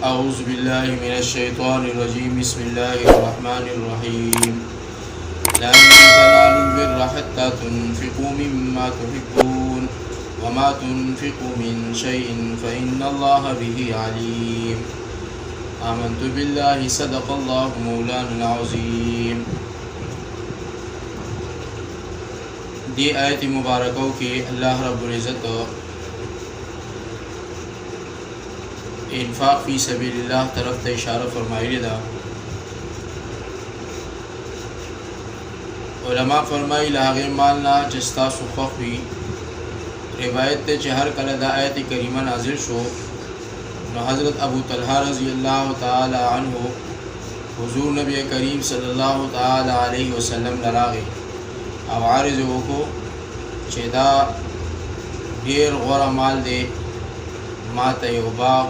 أعوذ بالله من الشيطان الرجيم بسم الله الرحمن الرحيم لن تنالوا البر حتى تنفقوا مما تحبون وما تنفقوا من شيء فإن الله به عليم آمنت بالله صدق الله مولانا العظيم. دی آیت مبارکوں کی اللہ رب العزت انفاق فی سبیل اللہ طرف ته اشاره فرمایلی ده. علماء فرمایي له هغې مال نه چې ستاسو خوښ وي. روایت ده چې هر کله دا آیت کریمه نازل شو نو حضرت ابو طلحه رضی الله تعالی عنه حضور نبی کریم صلی الله تعالی علیه وسلم لراغی او عارض وکړو چې دا ډیر غوره مال دی، ما ته یو باغ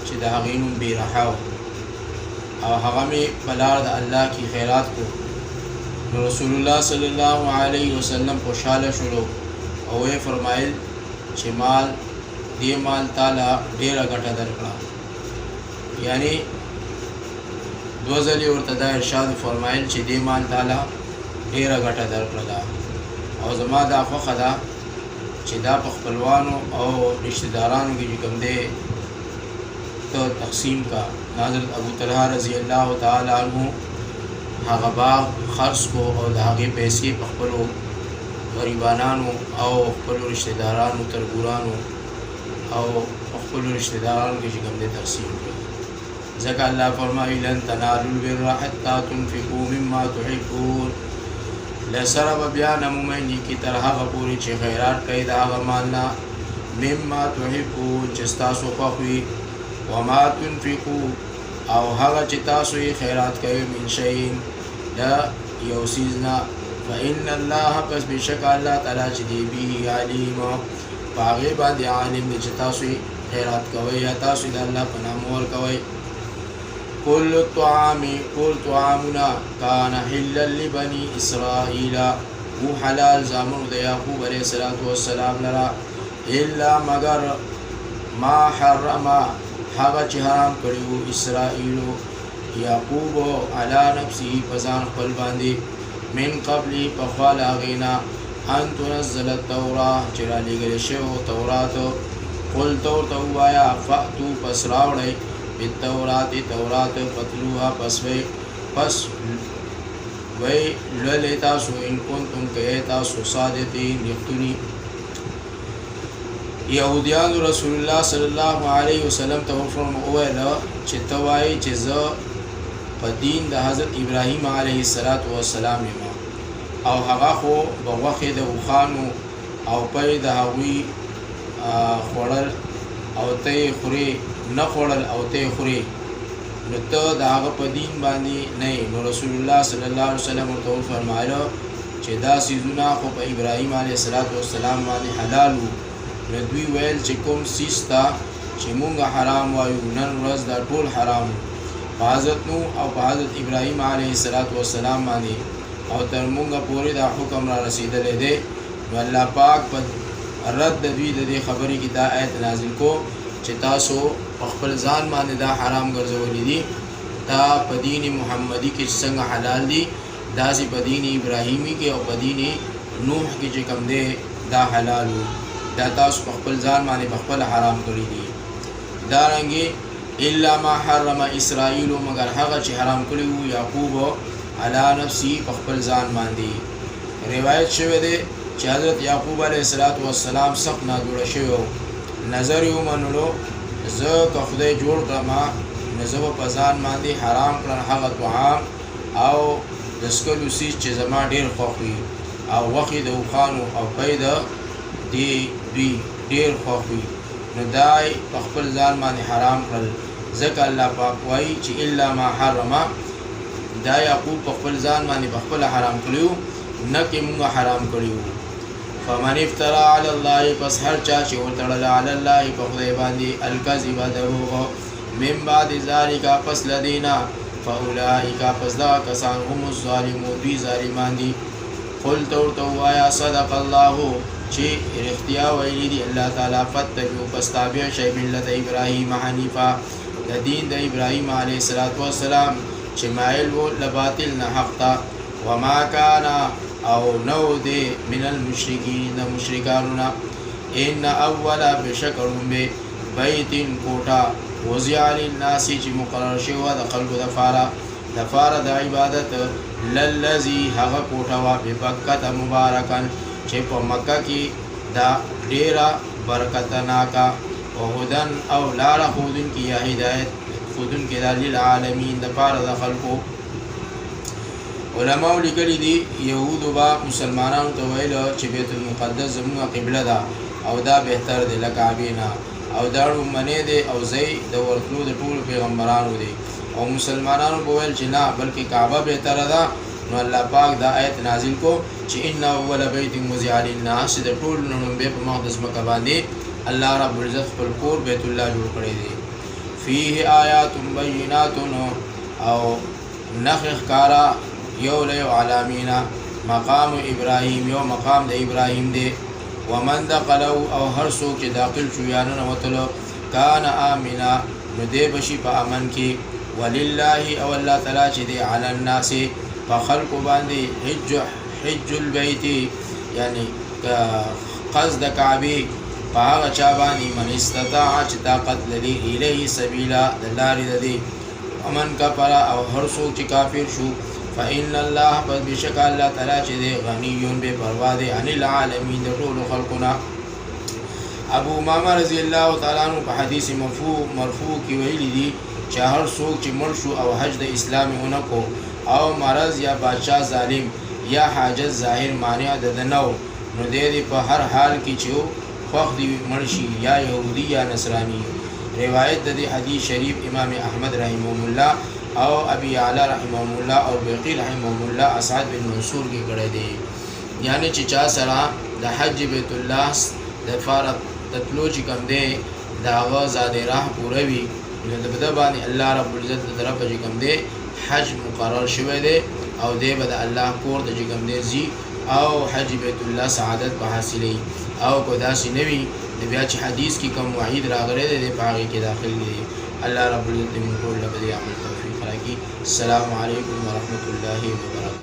چې د هغې نوم بیرحه او هغه مې په لار د الله کې خیرات کو. نو رسول الله صلی الله علیه وسلم خوشحاله شولو او یې فرمایل چې مال دې مال تعالی ډیره ګټه درکړه. یعنی دو ځلې ورته دا ارشاد فرمایل چې دې مال تعالی ډیره ګټه درکړه او زما دا خوښه ده چې دا په خپلوانو او رشتہ دارانو کې کوم دی ته تقسیم کا. حضرت ابو طلحه رضی الله تعالی عنہ هغه باغ خرڅ کو او د هغې پیسې په خپلو غریبانانو او خپلو رشتہ دارانو تربورانو او خپلو رشتہ دارانو کې کوم دی تقسیم کړي. ځکه الله فرمایي لن تنالوا البر حتى تنفقوا مما تحبون. لسره به بیا نمومیني کې تر هغه پورې چې خیرات کوي د هغه مال نه مما تحبون چې ستاسو خوښ وي، وما تنفقوا او هغه چې تاسو یې خیرات کوي من شیء د یو څیز نه فإن الله پس بېشکه الله تعالی چې دی به علیم په هغې باندې عالم دی چې تاسو یې خیرات کوئ یا تاسو یې د الله په نامه ورکوئ. کل طعامنا کان حلا لبني اسرائیل او حلال زامنو د یعقوب علیه السلام لرا الا مگر ما حرم هغه چې حرام کړي وو اسرائیلو یعقوب علی نفسه پزان خپل باندې من قبل پخوا له هغې نه ان تنزل التوراه چې رالیږلې شوې تورات. قلت ورته ووایه فأتو پس راوړئ بالتورات تورات پتلوها پس وی لولې تاسو ان کنتم که تاسو صادقین رښتوني. یهودیانو رسول الله صلی الله علیه وسلم ته وویل چې ته وایې چې زه په دین د حضرت ابراهیم علیه السلام یم او هغه خو به غوښې د اوښانو او پی د هغوی خوړل او ته یې خورې نه خوړل او ته یې خورې، نو ته د هغه په دین باندې نه یې. نو رسول الله صلی الله علیه وسلم ورته وفرمایله چې دا څیزونه خو په ابراهیم علیه السلام باندې حلال وو. نو دوی ویل چې کوم څیز ته چې مونږ حرام وایو نن ورځ دا ټول حرام په حضرت نوح او په حضرت ابراهیم علیه السلام باندې او تر مونږه پورې دا حکم را رسېدلی دی. نو الله پاک په رد د دوی د دې خبرې کې دا آیت نازل کو چې تاسو په خپل ځان باندې دا حرام ګرځولي دي، دا په دین محمدي کې څنګه حلال دي داسې په دین ابراهیمي کې او په دین نوح کې چې کوم دی دا حلال وو، دا تاسو په خپل ځان باندې په خپل حرام کړي دي. دارنګې الا ما حرم اسرائیل مگر هغه چې حرام کړي وو یعقوب علی نفسه په خپل ځان باندې. روایت شوی دی چې حضرت یعقوب علیه السلام سخت ناجوړه شوی و، نظر یې ومنلو زه که خدای جوړ کړم نو زه به په ځان باندې حرام کړم هغه طعام او د څښلو څیز چې زما ډېر خوښ وي او غوښې د اوښانو او پی د دوی ډېر خوښ وي، نو دا یې په خپل ځان باندې حرام کړل. ځکه الله پاک وایي چې الا ما حرم دا یعقوب په خپل ځان باندې په خپله حرام کړي وو، نه کې مونږ حرام کړي وو. فمن افترى على الله پس هر چا چې وتړل علی الله په خدای باندې الکذب دروغ من بعد ذلک پس لدینا فاولئک پس دا کسان هم الظالمون دوی ظالمان دي. قلت ورته ووایه صدق الله چې رښتیا ویلي دي الله تعالی فتبعوا پس تابع شئ ملت ابراهیم حنیفا د د دین د ابراهیم علیه السلام چې مایل و لباطل نه حق ته وما کان او نو دی من المشرکین د مشرکانو نه ان اول بشکرم به بیت کوټه وضع للناس چې مقرر شوی د خلکو دفاره د عبادت للذي هغه کوټه وا ببکه مبارکن چې په مکه کې دا ډیره برکتناکه او هدن او لار خودن کی یا هدایت خودن کې د للعالمین دفاره د خلکو علماء لیکلي دي يهودو با مسلمانانو ته ویل چې بیت المقدس زموږه قبله ده او دا بهتر دی له کعبې نه او دا منی دی او ځای د ورتلو د ټولو پیغمبرانو دی او مسلمانانو به ویل چې نه بلکې کعبه بهتره ده نو الله پاک دا آیت نازل کو چې ان اول بیت وضع للناس د ټول نومبه په مقدس مکه باندې الله رب العزت خپل کور بیت الله جوړ کړی دی فيه آیات بینات او نخ کارا یو له علامینا مقام ابراهیم یو مقام د ابراهیم دی ومن دخلوا او هر څوک چې داخل شو یا نه وتلو کان امنا نو دی بشي په امن کې ولله او الله تعالی چې دی علی الناس فخلق باندې حج البيت یعنی قصد کعبه هغه چا باندې من استطاع چې طاقت لري الیه سبیلا د لارې د دی ومن کفر او هر څوک چې کافر شو فإن الله بشک الله تعالی چې دی غنی بے پروا دی عن العالمین د ټول خلقنا ابو امامه رضی الله تعالی عنہ په حدیث مرفوع کې ویلي دي چې هر څوک چې مړ شو او حج د اسلام اونکو او مرض یا بادشاہ ظالم یا حاجت ظاهر مانع د نو نو دې په هر حال کې چې خوخ دی مرشي یا يهودي یا نصراني روایت د دې حدیث شریف امام احمد رحمه الله او ابي اعلى رحمه الله او بقي رحمه الله اسعد بن منصور کې کړه دي یعنی چې چا سره د حج بیت الله د فارق تطلو چې کوم دی دا غزاد راه پوروي نو د بده باندې الله رب العزت د طرف چې کوم دی حج مقرر شوی دی او دی به د الله کور د چې کوم دی زی او حج بیت الله سعادت به حاصلې او کو داسې نوي د بیا چې حدیث کې کوم وعید راغلی دی په هغه کې داخل دی الله رب العزت موږ ټول له عمل توفیق راکړي السلام علیکم ورحمت الله وبرکاته